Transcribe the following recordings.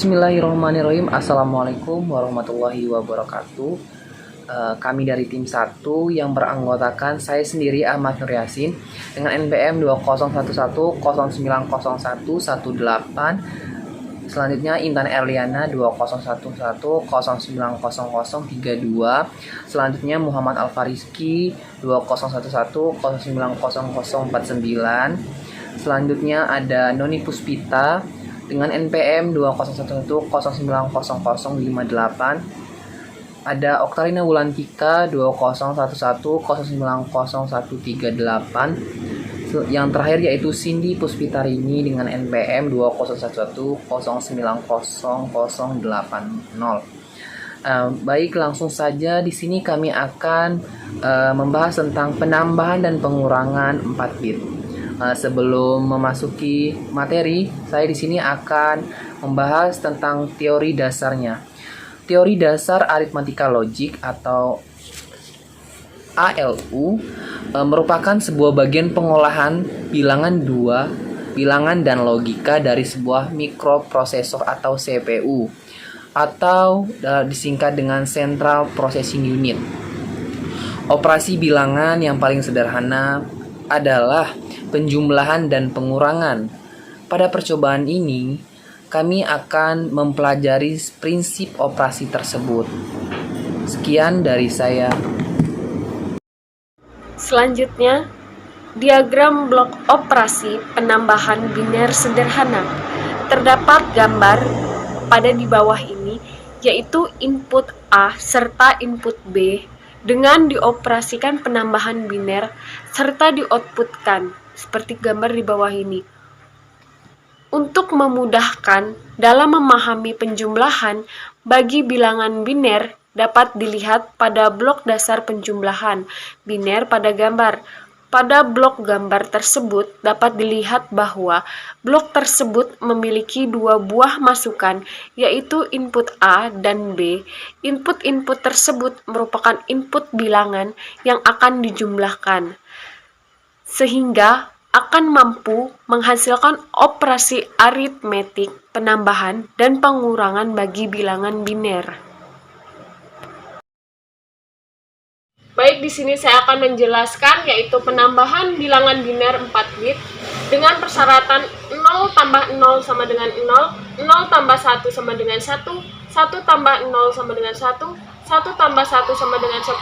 Bismillahirrahmanirrahim. Assalamualaikum warahmatullahi wabarakatuh. Kami dari tim 1 yang beranggotakan saya sendiri Ahmad Nur Yasin dengan NPM 2011090118. Selanjutnya Intan Erliana 2011090032. Selanjutnya Muhammad Alfariski 2011090049. Selanjutnya ada Noni Puspita dengan NPM 2011090058. Ada Oktarina Wulantika 2011090138. Yang terakhir yaitu Cindy Puspitarini dengan NPM 2011090080. Baik, langsung saja di sini kami akan membahas tentang penambahan dan pengurangan 4 bit. Sebelum memasuki materi, saya di sini akan membahas tentang teori dasarnya. Teori dasar aritmatika logik atau ALU merupakan sebuah bagian pengolahan bilangan 2, bilangan dan logika dari sebuah mikroprosesor atau CPU atau disingkat dengan Central Processing Unit. Operasi bilangan yang paling sederhana adalah penjumlahan dan pengurangan. Pada percobaan ini, kami akan mempelajari prinsip operasi tersebut. Sekian dari saya. Selanjutnya, diagram blok operasi penambahan biner sederhana. Terdapat gambar pada di bawah ini, yaitu input A serta input B dengan dioperasikan penambahan biner serta dioutputkan seperti gambar di bawah ini. Untuk memudahkan dalam memahami penjumlahan bagi bilangan biner dapat dilihat pada blok dasar penjumlahan biner pada gambar. Pada blok gambar tersebut dapat dilihat bahwa blok tersebut memiliki dua buah masukan, yaitu input A dan B. Input-input tersebut merupakan input bilangan yang akan dijumlahkan, sehingga akan mampu menghasilkan operasi aritmetik penambahan dan pengurangan bagi bilangan biner. Baik, di sini saya akan menjelaskan yaitu penambahan bilangan biner 4 bit dengan persyaratan 0 tambah 0 sama dengan 0, 0 tambah 1 sama dengan 1, 1 tambah 0 sama dengan 1, 1 tambah 1 sama dengan 10,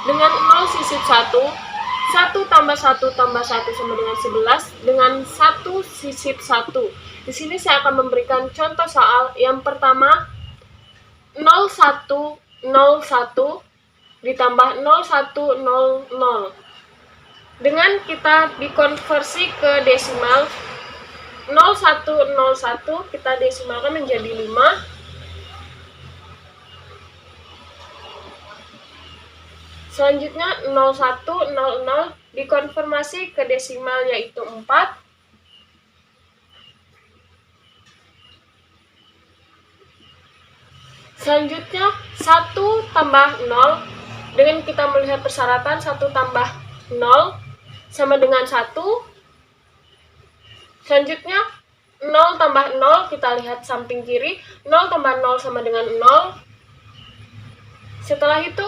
dengan 0 sisip 1, 1 tambah 1 tambah 1 sama dengan 11, dengan 1 sisip 1. Di sini saya akan memberikan contoh soal. Yang pertama, 0101 ditambah 0100. Dengan kita dikonversi ke desimal, 0101 kita desimalkan menjadi 5. Selanjutnya 0100 dikonfirmasi ke desimal yaitu 4. Selanjutnya 1 tambah 0, dengan kita melihat persyaratan 1 tambah 0 sama dengan 1. Selanjutnya 0 tambah 0, kita lihat samping kiri, 0 tambah 0 sama dengan 0. Setelah itu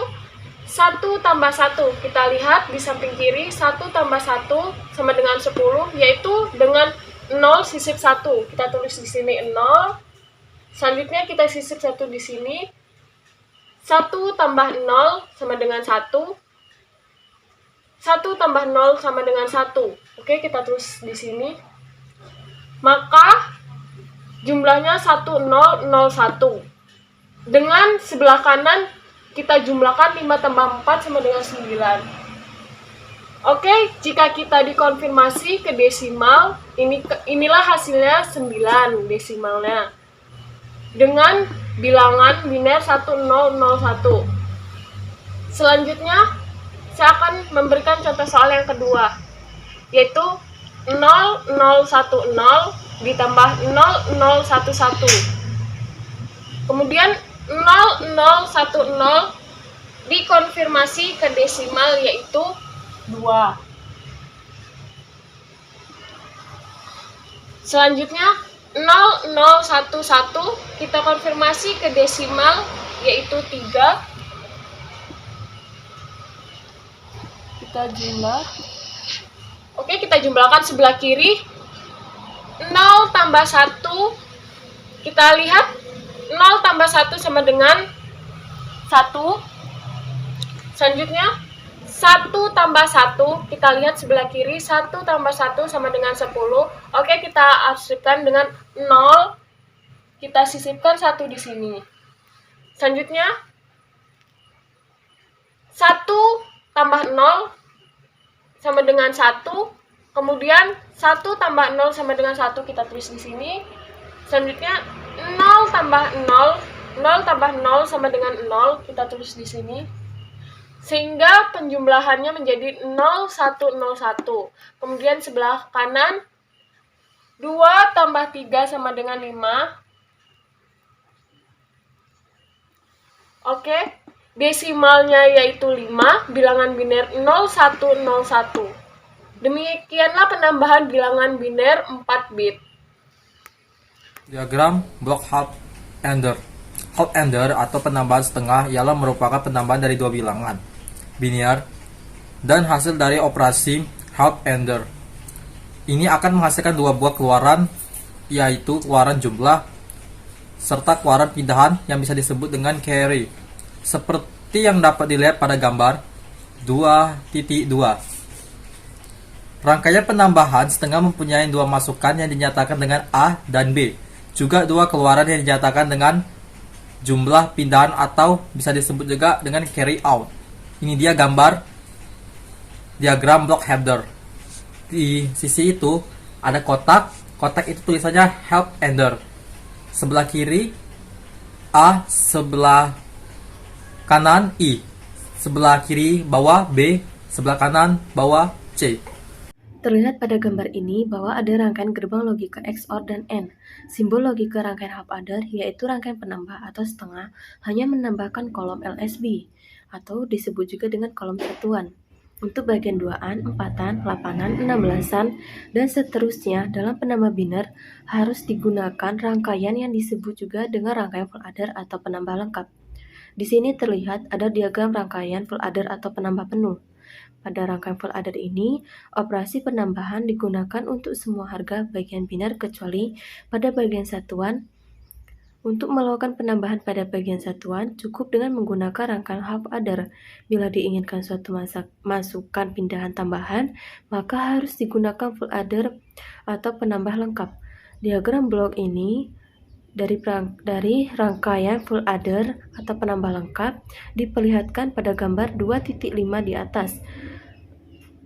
1 tambah 1, kita lihat di samping kiri, 1 tambah 1 sama dengan 10, yaitu dengan 0 sisip 1. Kita tulis di sini 0. Selanjutnya kita sisip 1 di sini. 1 tambah 0 sama dengan 1. 1 tambah 0 sama dengan 1. Oke, kita tulis di sini. Maka jumlahnya 1001. Dengan sebelah kanan kita jumlahkan 5 tambah 4 sama dengan 9. Oke, jika kita dikonfirmasi ke desimal, inilah hasilnya 9 desimalnya. Dengan bilangan biner 1001. Selanjutnya, saya akan memberikan contoh soal yang kedua, yaitu 0010 ditambah 0011. Kemudian 0010 dikonfirmasi ke desimal yaitu 2. Selanjutnya 0011 kita konfirmasi ke desimal yaitu 3. Kita jumlah. Oke, kita jumlahkan sebelah kiri. 0 tambah 1. Kita lihat 0 tambah 1 sama dengan 1. Selanjutnya 1 tambah 1, kita lihat sebelah kiri, 1 tambah 1 sama dengan 10. Oke, kita arsipkan dengan 0. Kita sisipkan 1 di sini. Selanjutnya 1 tambah 0 sama dengan 1. Kemudian 1 tambah 0 sama dengan 1 kita tulis di sini. Selanjutnya 0 tambah 0, 0 tambah 0 sama dengan 0 kita tulis di sini. Sehingga penjumlahannya menjadi 0101. Kemudian sebelah kanan 2 tambah 3 sama dengan 5. Oke, desimalnya yaitu 5, bilangan biner 0101. Demikianlah penambahan bilangan biner 4 bit. Diagram blok half-ender. Half-ender atau penambahan setengah ialah merupakan penambahan dari dua bilangan, biner, dan hasil dari operasi half-ender. Ini akan menghasilkan dua buah keluaran, yaitu keluaran jumlah serta keluaran pindahan yang bisa disebut dengan carry. Seperti yang dapat dilihat pada gambar 2.2. Rangkaian penambahan setengah mempunyai dua masukan yang dinyatakan dengan A dan B. Juga dua keluaran yang dinyatakan dengan jumlah pindahan atau bisa disebut juga dengan carry out. Ini dia gambar diagram block header. Di sisi itu ada kotak. Kotak itu tulisannya help ender. Sebelah kiri A, sebelah kanan I. Sebelah kiri bawah B, sebelah kanan bawah C. Terlihat pada gambar ini bahwa ada rangkaian gerbang logika XOR dan AND. Simbol logika rangkaian half adder yaitu rangkaian penambah atau setengah hanya menambahkan kolom LSB atau disebut juga dengan kolom satuan. Untuk bagian 2-an, 4-an, 8-an, 16-an, dan seterusnya dalam penambah biner harus digunakan rangkaian yang disebut juga dengan rangkaian full adder atau penambah lengkap. Di sini terlihat ada diagram rangkaian full adder atau penambah penuh. Pada rangkaian full adder ini, operasi penambahan digunakan untuk semua harga bagian biner kecuali pada bagian satuan. Untuk melakukan penambahan pada bagian satuan, cukup dengan menggunakan rangkaian half adder. Bila diinginkan suatu masukan pindahan tambahan, maka harus digunakan full adder atau penambah lengkap. Diagram blok ini dari rangkaian full adder atau penambah lengkap diperlihatkan pada gambar 2.5 di atas.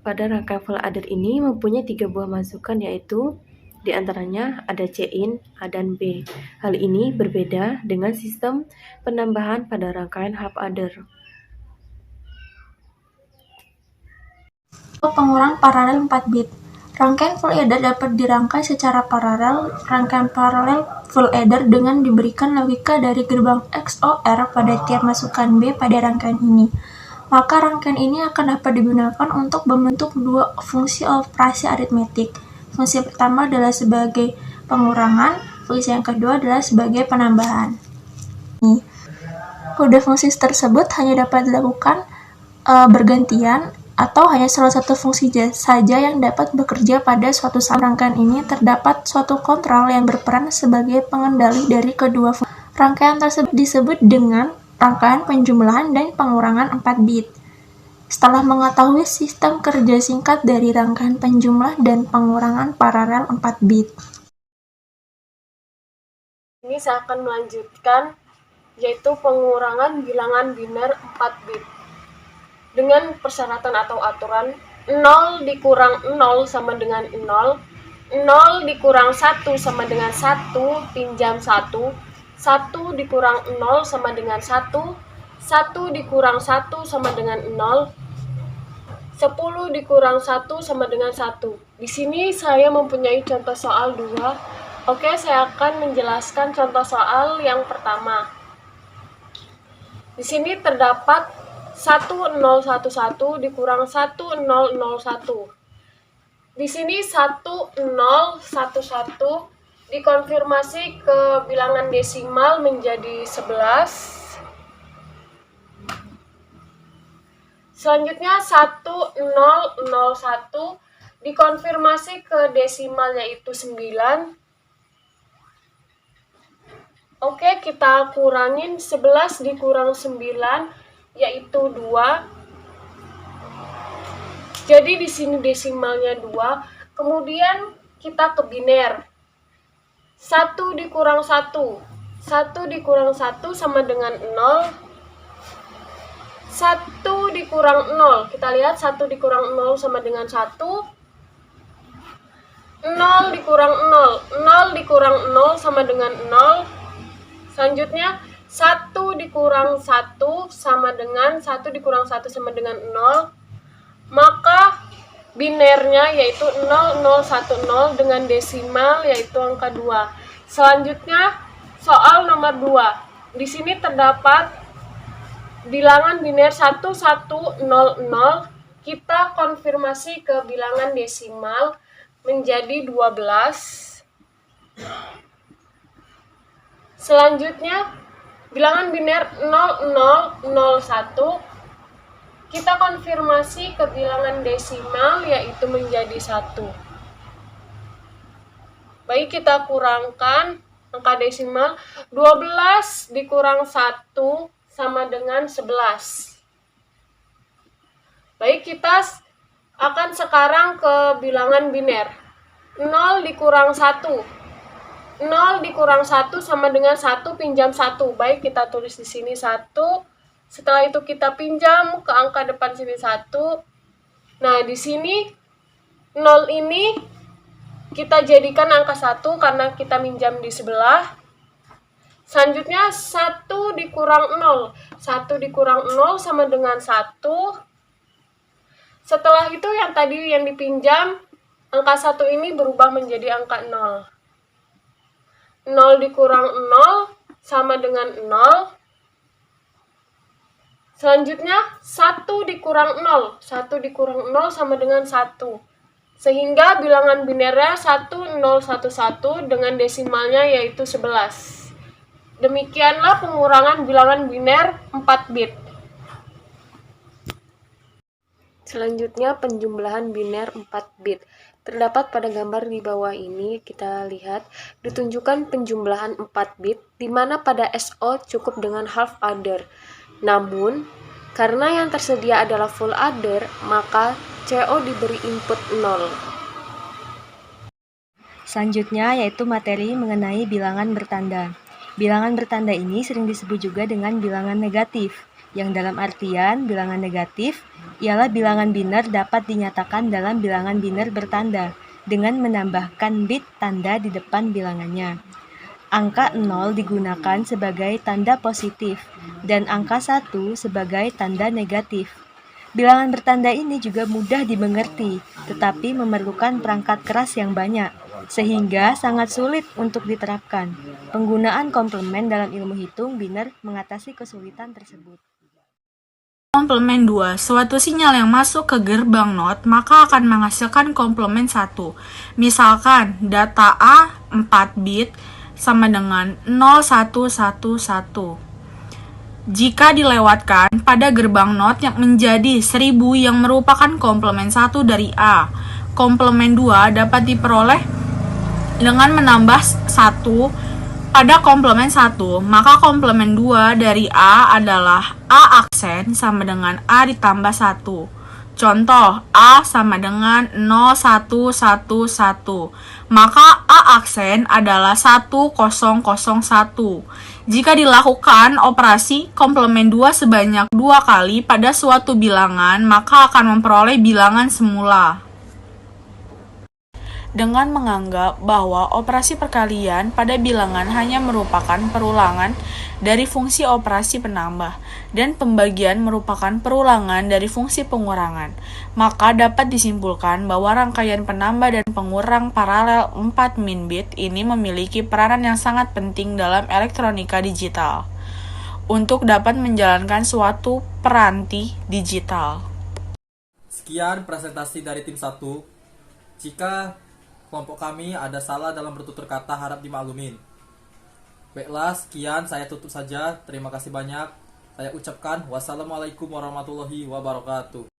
Pada rangkaian full adder ini mempunyai 3 buah masukan yaitu di antaranya ada C-in, A dan B. Hal ini berbeda dengan sistem penambahan pada rangkaian half adder. Pengurang paralel 4 bit. Rangkaian full adder dapat dirangkai secara paralel. Rangkaian paralel full adder dengan diberikan logika dari gerbang XOR pada tiap masukan B pada rangkaian ini. Maka rangkaian ini akan dapat digunakan untuk membentuk dua fungsi operasi aritmetik. Fungsi pertama adalah sebagai pengurangan, fungsi yang kedua adalah sebagai penambahan. Kedua fungsi tersebut hanya dapat dilakukan bergantian atau hanya salah satu fungsi saja yang dapat bekerja pada suatu saat. Rangkaian ini terdapat suatu kontrol yang berperan sebagai pengendali dari kedua fungsi. Rangkaian tersebut disebut dengan rangkaian penjumlahan dan pengurangan 4 bit. Setelah mengetahui sistem kerja singkat dari rangkaian penjumlah dan pengurangan paralel 4 bit. Ini saya akan melanjutkan yaitu pengurangan bilangan biner 4 bit. Dengan persyaratan atau aturan 0 dikurang 0 sama dengan 0, 0 dikurang 1 sama dengan 1 pinjam 1, 1 dikurang 0 sama dengan 1, 1 dikurang 1 sama dengan 0, 10 dikurang 1 sama dengan 1. Di sini saya mempunyai contoh soal 2. Oke, saya akan menjelaskan contoh soal yang pertama. Di sini terdapat 1011 dikurang 1001. Di sini 1011 dikonfirmasi ke bilangan desimal menjadi 11. Selanjutnya 1001 dikonfirmasi ke desimal yaitu 9. Oke, kita kurangin 11 dikurang 9 yaitu 2. Jadi di sini desimalnya 2. Kemudian kita ke biner. 1 dikurang 1. 1 dikurang 1 sama dengan 0. 1 dikurang 0. Kita lihat 1 dikurang 0 sama dengan 1. 0 dikurang 0. 0 dikurang 0 sama dengan 0. Selanjutnya 1 dikurang 1 sama dengan 1 dikurang 1 sama dengan 0. Maka binernya yaitu 0010 dengan desimal yaitu angka 2. Selanjutnya soal nomor 2. Di sini terdapat bilangan biner 1100, kita konfirmasi ke bilangan desimal menjadi 12. Selanjutnya bilangan biner 0001 kita konfirmasi ke bilangan desimal yaitu menjadi 1. Baik, kita kurangkan angka desimal. 12 dikurang 1 sama dengan 11. Baik, kita akan sekarang ke bilangan biner. 0 dikurang 1. 0 dikurang 1 sama dengan 1 pinjam 1. Baik, kita tulis di sini 1. Setelah itu kita pinjam ke angka depan sini 1. Nah, di sini 0 ini kita jadikan angka 1 karena kita minjam di sebelah. Selanjutnya 1 dikurang 0. 1 dikurang 0 sama dengan 1. Setelah itu yang tadi yang dipinjam, angka 1 ini berubah menjadi angka 0. 0 dikurang 0 sama dengan 0. Selanjutnya 1 dikurang 0. 1 dikurang 0 sama dengan 1. Sehingga bilangan binernya 1011 dengan desimalnya yaitu 11. Demikianlah pengurangan bilangan biner 4 bit. Selanjutnya penjumlahan biner 4 bit. Terdapat pada gambar di bawah ini, kita lihat ditunjukkan penjumlahan 4 bit di mana pada SO cukup dengan half adder. Namun, karena yang tersedia adalah full adder, maka CO diberi input 0. Selanjutnya yaitu materi mengenai bilangan bertanda. Bilangan bertanda ini sering disebut juga dengan bilangan negatif, yang dalam artian bilangan negatif ialah bilangan biner dapat dinyatakan dalam bilangan biner bertanda dengan menambahkan bit tanda di depan bilangannya. Angka 0 digunakan sebagai tanda positif dan angka 1 sebagai tanda negatif. Bilangan bertanda ini juga mudah dimengerti, tetapi memerlukan perangkat keras yang banyak, sehingga sangat sulit untuk diterapkan. Penggunaan komplement dalam ilmu hitung biner mengatasi kesulitan tersebut. Komplement 2. Suatu sinyal yang masuk ke gerbang NOT maka akan menghasilkan komplement 1. Misalkan data A 4 bit sama dengan 0111. Jika dilewatkan pada gerbang NOT yang menjadi 1000 yang merupakan komplement 1 dari A, komplement 2 dapat diperoleh dengan menambah 1 pada komplement 1, maka komplement 2 dari A adalah A aksen sama dengan A ditambah 1. Contoh, A sama dengan 0111, maka A aksen adalah 1001. Jika dilakukan operasi komplement 2 sebanyak 2 kali pada suatu bilangan, maka akan memperoleh bilangan semula. Dengan menganggap bahwa operasi perkalian pada bilangan hanya merupakan perulangan dari fungsi operasi penambah dan pembagian merupakan perulangan dari fungsi pengurangan, maka dapat disimpulkan bahwa rangkaian penambah dan pengurang paralel 4 min bit ini memiliki peranan yang sangat penting dalam elektronika digital untuk dapat menjalankan suatu peranti digital. Sekian presentasi dari tim 1. Jika kelompok kami ada salah dalam bertutur kata, harap dimaklumin. Baiklah, sekian saya tutup saja. Terima kasih banyak. Saya ucapkan wassalamualaikum warahmatullahi wabarakatuh.